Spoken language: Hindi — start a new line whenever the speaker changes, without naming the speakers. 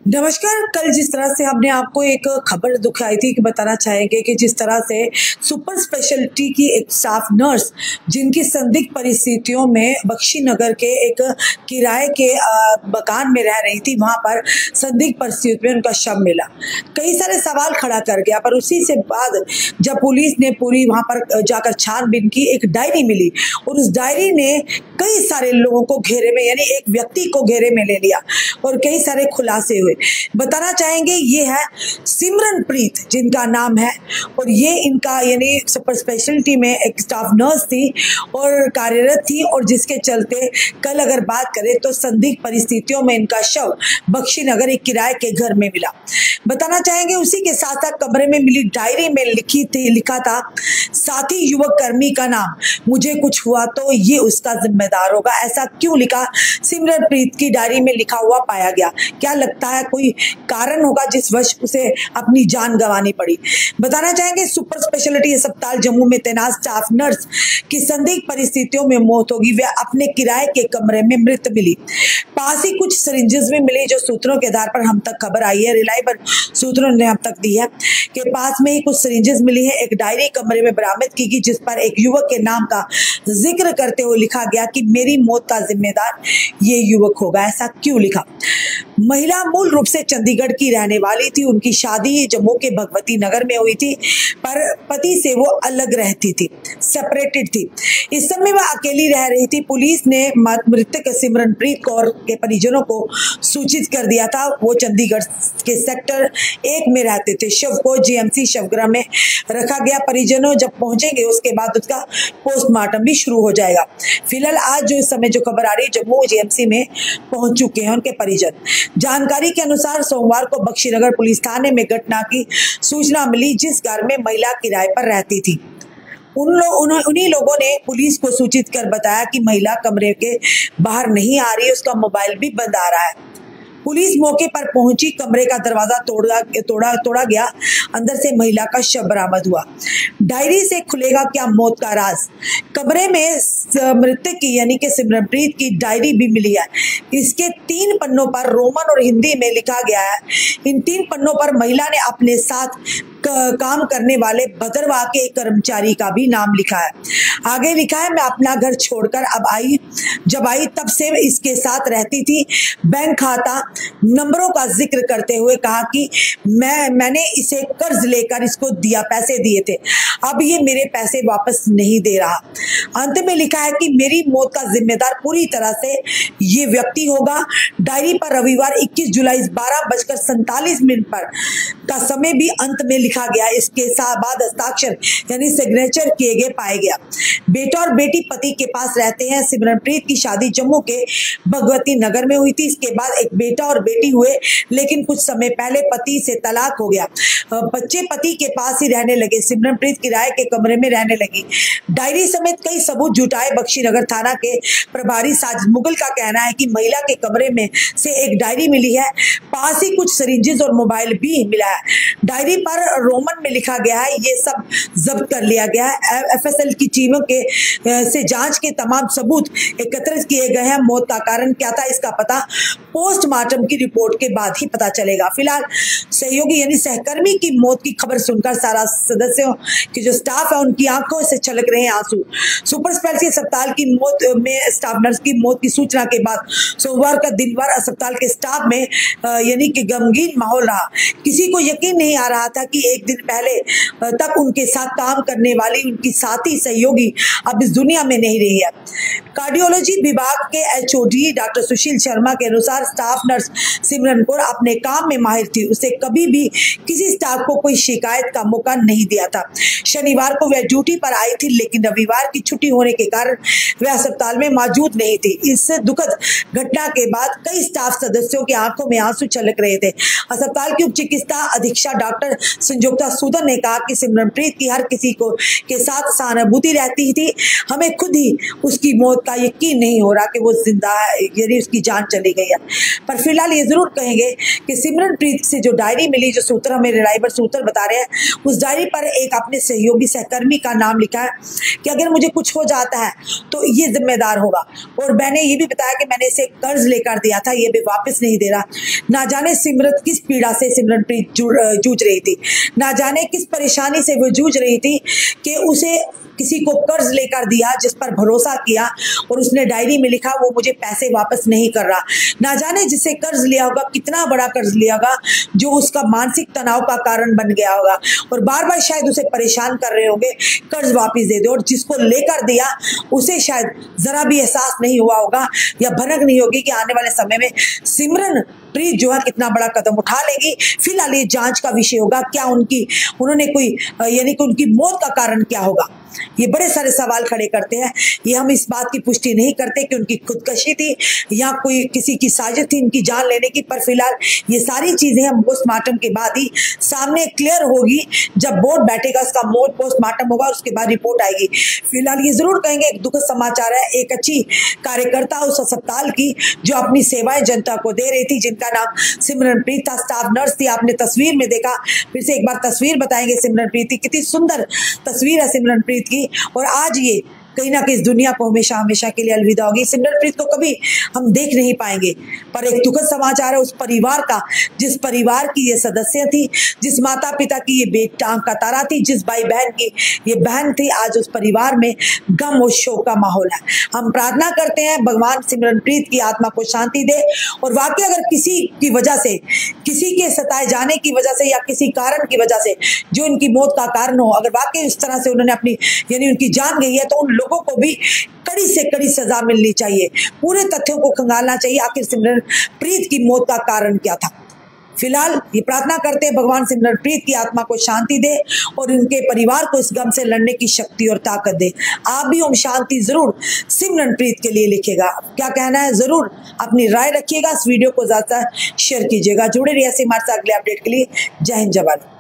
नमस्कार। कल जिस तरह से हमने आपको एक खबर दिखाई थी कि बताना चाहेंगे कि जिस तरह से सुपर स्पेशलिटी की एक स्टाफ नर्स जिनकी संदिग्ध परिस्थितियों में बख्शीनगर के एक किराए के मकान में रह रही थी, वहां पर संदिग्ध परिस्थितियों में उनका शव मिला। कई सारे सवाल खड़ा कर गया, पर उसी से बाद जब पुलिस ने पूरी वहां पर जाकर छानबीन की, एक डायरी मिली और उस डायरी ने कई सारे लोगों को घेरे में, यानी एक व्यक्ति को घेरे में ले लिया और कई सारे खुलासे हुए। बताना चाहेंगे ये है सिमरनप्रीत जिनका नाम है, और ये इनका यानी सुपर स्पेशलिटी में एक स्टाफ नर्स थी और कार्यरत थी, और जिसके चलते कल अगर बात करें तो संदिग्ध परिस्थितियों में इनका शव बख्शीनगर एक किराए के घर में मिला। बताना चाहेंगे उसी के साथ साथ कमरे में मिली डायरी में लिखा था साथी युवक कर्मी का नाम, मुझे कुछ हुआ तो ये उसका जिम्मेदार होगा। ऐसा क्यों लिखा सिमरनप्रीत की डायरी में लिखा हुआ पाया गया? क्या लगता है कोई कारण होगा जिस वजह उसे अपनी जान गंवानी पड़ी? बताना चाहेंगे सुपर स्पेशलिटी अस्पताल जम्मू में तैनात स्टाफ नर्स की संदिग्ध परिस्थितियों में मौत होगी। वह अपने किराए के कमरे में मृत मिली। पास ही कुछ सिरिंजेस भी मिली, जो सूत्रों के आधार पर हम तक खबर आई है, रिलायबल सूत्रों ने हम तक दी है कि पास में ही कुछ सिरिंजेस मिली है। एक डायरी कमरे में बरामद की गई जिस पर एक युवक के नाम का जिक्र करते हुए लिखा गया कि मेरी मौत का जिम्मेदार ये युवक होगा। ऐसा क्यों लिखा? महिला मूल रूप से चंडीगढ़ की रहने वाली थी। उनकी शादी जम्मू के भगवती नगर में हुई थी, पर पति से वो अलग रहती थी, सेपरेटेड थी। इस समय वह अकेली रह रही थी। पुलिस ने मृतक सिमरनप्रीत कौर के परिजनों को सूचित कर दिया था। वो चंडीगढ़ के सेक्टर 1 में रहते थे। शव को जीएमसी शवगृह में रखा गया। परिजनों जब पहुंचेंगे उसके बाद उसका पोस्टमार्टम भी शुरू हो जाएगा। फिलहाल आज जो इस समय जो खबर आ रही है, जम्मू जीएमसी में पहुंच चुके हैं उनके परिजन। जानकारी के अनुसार सोमवार को बख्शीनगर पुलिस थाने में घटना की सूचना मिली, जिस घर में महिला किराए पर रहती थी। उन्हीं लोगों ने पुलिस को सूचित कर बताया कि महिला कमरे के बाहर नहीं आ रही है, उसका मोबाइल भी बंद आ रहा है। पुलिस मौके पर पहुंची, कमरे का दरवाजा तोड़ा गया, अंदर से महिला का शव बरामद हुआ। डायरी से खुलेगा क्या मौत का राज? कमरे में मृतक की यानी कि सिमरनप्रीत की डायरी भी मिली है। इसके 3 पन्नों पर रोमन और हिंदी में लिखा गया है। इन 3 पन्नों पर महिला ने अपने साथ काम करने वाले भद्रवाह के एक कर्मचारी का भी नाम लिखा है। आगे लिखा है, मैं अपना घर छोड़कर जब आई तब से इसके साथ रहती थी। बैंक खाता नंबरों का जिक्र करते हुए कहा कि मैंने इसे कर्ज लेकर इसको पैसे दिए थे, अब ये मेरे पैसे वापस नहीं दे रहा। अंत में लिखा है कि मेरी मौत का जिम्मेदार पूरी तरह से ये व्यक्ति होगा। डायरी पर रविवार 21 जुलाई 12:47 पर का समय भी अंत में लिखा गया। इसके बाद हस्ताक्षर यानी सिग्नेचर किए गए पाए गया। बेटा और बेटी पति के पास रहते हैं। सिमरनप्रीत की शादी जम्मू के भगवती नगर में हुई थी। इसके बाद एक बेटा और बेटी हुए, लेकिन कुछ समय पहले पति से तलाक हो गया। बच्चे पति के पास ही रहने लगे। सिमरनप्रीत किराए के कमरे में रहने लगी। डायरी समेत कई सबूत जुटाए बख्शीनगर थाना के प्रभारी साजिद मुगल का कहना है कि महिला के कमरे में से एक डायरी मिली है। पास ही कुछ सिरिंजेस और मोबाइल भी मिला है। डायरी पर रोमन में लिखा गया है। ये सब जब्त कर लिया गया है। एफएसएल की टीमों के से जांच के तमाम सबूत एकत्रित किए गए हैं। मौत का कारण क्या था इसका पता पोस्टमार्टम की रिपोर्ट के बाद ही पता चलेगा। फिलहाल सहयोगी यानी सहकर्मी की मौत की खबर सुनकर सारा सदस्यों की जो स्टाफ है उनकी आंखों से छलक रहे हैं आंसू। सुपर स्पेशलिटी अस्पताल की मौत में स्टाफ नर्स की मौत की सूचना के बाद सोमवार का दिन भर अस्पताल के स्टाफ में यानी कि गमगीन माहौल रहा। किसी को यकीन नहीं आ रहा था कि एक दिन पहले तक उनके साथ काम करने वाली उनकी साथी सहयोगी अब इस दुनिया में नहीं रही है। कार्डियोलॉजी विभाग के एचओडी डॉक्टर सुशील शर्मा के अनुसार स्टाफ नर्स सिमरन कौर अपने काम में माहिर थी। उसे कभी भी किसी स्टाफ को कोई शिकायत का मौका नहीं दिया था। शनिवार को वह ड्यूटी पर आई थी, लेकिन रविवार की छुट्टी होने के कारण वह अस्पताल में मौजूद नहीं थी। इस दुखद घटना के बाद कई स्टाफ सदस्यों की आंखों में आंसू छलक रहे थे। अस्पताल की उप चिकित्सा अधीक्षक डॉक्टर संयोक्ता सूदन ने कहा कि सिमरनप्रीत की हर किसी को के साथ सहानुभूति रहती थी, हमें खुद ही उसकी मौत का यकीन नहीं हो रहा कि वो जिंदा है, यानी उसकी जान चली गई है। पर फिलहाल ये जरूर कहेंगे कि सिमरनप्रीत से जो डायरी मिली, जो सूत्र हमें रिलायबल सूत्र बता रहे हैं, उस डायरी पर एक अपने सहयोगी सहकर्मी का नाम लिखा है कि अगर मुझे कुछ हो जाता है तो ये जिम्मेदार होगा। और मैंने ये भी बताया कि मैंने इसे कर्ज लेकर दिया था, ये भी वापस नहीं दे रहा। ना जाने सिमरत किस पीड़ा से सिमरनप्रीत जूझ रही थी, ना जाने किस परेशानी से वो जूझ रही थी कि उसे किसी को कर्ज लेकर दिया, जिस पर भरोसा किया और उसने डायरी में लिखा वो मुझे पैसे वापस नहीं कर रहा। ना जाने जिसे कर्ज लिया होगा कितना बड़ा कर्ज लिया होगा जो उसका मानसिक तनाव का कारण बन गया होगा और बार बार शायद उसे परेशान कर रहे होंगे कर्ज वापस दे दो। और जिसको लेकर दिया उसे शायद जरा भी एहसास नहीं हुआ होगा या भनक नहीं होगी कि आने वाले समय में सिमरनप्रीत जो है कितना बड़ा कदम उठा लेगी। फिलहाल ये जांच का विषय होगा, क्या उन्होंने कोई यानी कि उनकी मौत का कारण क्या होगा। ये बड़े सारे सवाल खड़े करते हैं। ये हम इस बात की पुष्टि नहीं करते कि उनकी खुदकशी थी या कोई किसी की साजिश थी इनकी जान लेने की, पर फिलहाल ये सारी चीजें हम पोस्टमार्टम के बाद ही सामने क्लियर होगी। जब बोर्ड बैठेगा, उसका मोड पोस्टमार्टम होगा, उसके बाद रिपोर्ट आएगी। फिलहाल ये जरूर कहेंगे एक दुखद समाचार है एक अच्छी कार्यकर्ता उस अस्पताल की जो अपनी सेवाएं जनता को दे रही थी, जिनका नाम सिमरनप्रीत था, स्टाफ नर्स थी। आपने तस्वीर में देखा, फिर से एक बार तस्वीर बताएंगे सिमरनप्रीत की, कितनी सुंदर तस्वीर है सिमरनप्रीत की। और आज ये कहीं ना कहीं इस दुनिया को हमेशा हमेशा के लिए अलविदा होगी। सिमरनप्रीत को कभी हम देख नहीं पाएंगे, पर एक दुखद समाचार है उस परिवार का, जिस परिवार की ये सदस्य थी, जिस माता पिता की ये बेटा का तारा थी, जिस भाई बहन की ये बहन थी। आज उस परिवार में गम और शोक का माहौल है। हम प्रार्थना करते हैं भगवान सिमरनप्रीत की आत्मा को शांति दे और वाकई अगर किसी की वजह से, किसी के सताए जाने की वजह से या किसी कारण की वजह से जो इनकी मौत का कारण हो, अगर वाकई इस तरह से उन्होंने अपनी यानी उनकी जान गई है, तो उन लोगों को भी कड़ी से कड़ी सजा मिलनी चाहिए। पूरे तथ्यों को खंगालना चाहिए, आखिर सिमरनप्रीत की मौत का कारण क्या था। फिलहाल ये प्रार्थना करते हैं भगवान सिमरनप्रीत की आत्मा को शांति दे और उनके परिवार को इस गम से लड़ने की शक्ति और ताकत दे। आप भी ओम शांति जरूर सिमरनप्रीत के लिए लिखिएगा। क्या कहना है जरूर अपनी राय रखिएगा। इस वीडियो को ज्यादा शेयर कीजिएगा। जुड़े रहिए हमारे साथ अगले अपडेट के लिए। जय हिंद, जय भारत।